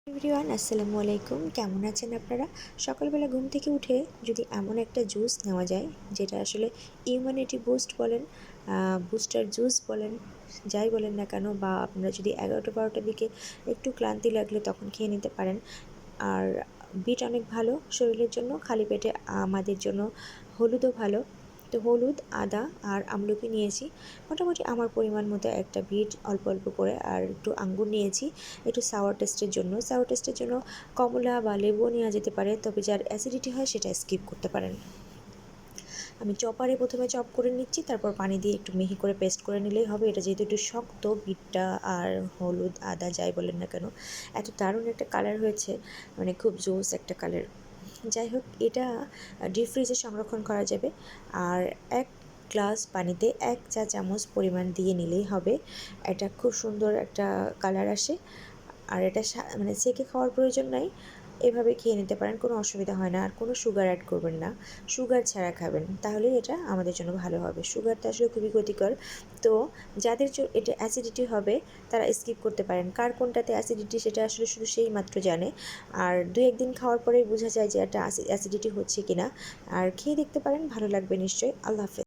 Everyone, আসসালামু আলাইকুম। কেমন আছেন আপনারা? সকালবেলা ঘুম থেকে উঠে যদি এমন একটা জুস নেওয়া যায়, যেটা আসলে ইমিউনিটি বুস্ট বলেন, বুস্টার জুস বলেন, যাই বলেন না কেন, বা আপনারা যদি 11টা-12টার দিকে একটু ক্লান্তি লাগলে তখন খেয়ে নিতে পারেন। আর বিট অনেক ভালো শরীরের জন্য, খালি পেটে আমাদের জন্য হলুদও ভালো। তো হলুদ, আদা আর আমলকি নিয়েছি মোটামুটি আমার পরিমাণ মতো, একটা বিট অল্প অল্প করে, আর একটু আঙ্গুর নিয়েছি একটু সাওয়ার টেস্টের জন্য কমলা বা লেবুও নেওয়া যেতে পারে, তবে যার অ্যাসিডিটি হয় সেটা স্কিপ করতে পারেন। আমি চপারে প্রথমে চপ করে নিচ্ছি, তারপর পানি দিয়ে একটু মিহি করে পেস্ট করে নিলেই হবে। এটা যেহেতু একটু শক্ত, বিটটা আর হলুদ আদা যাই বলেন না কেন, এত দারুণ একটা কালার হয়েছে, মানে খুব জোস একটা কালার। যাই হোক, এটা ডিপ ফ্রিজে সংরক্ষণ করা যাবে। আর 1 গ্লাস পানিতে 1 চা চামচ পরিমাণ দিয়ে নিলেই হবে। এটা খুব সুন্দর একটা কালার আসে। আর এটা মানে সেকে খাওয়ার প্রয়োজন নাই, এভাবে খেয়ে নিতে পারেন, কোনো অসুবিধা হয় না। আর কোনো সুগার অ্যাড করবেন না, সুগার ছাড়া খাবেন, তাহলেই এটা আমাদের জন্য ভালো হবে। সুগারটা আসলে খুবই ক্ষতিকর। তো যাদের এটা অ্যাসিডিটি হবে তারা স্কিপ করতে পারেন। কার কোনটাতে অ্যাসিডিটি সেটা আসলে শুধু সেই মাত্র জানে। আর 2-1 দিন খাওয়ার পরেই বোঝা যায় যে একটা অ্যাসিডিটি হচ্ছে কিনা। আর খেয়ে দেখতে পারেন, ভালো লাগবে নিশ্চয়ই। আল্লাহ হাফেজ।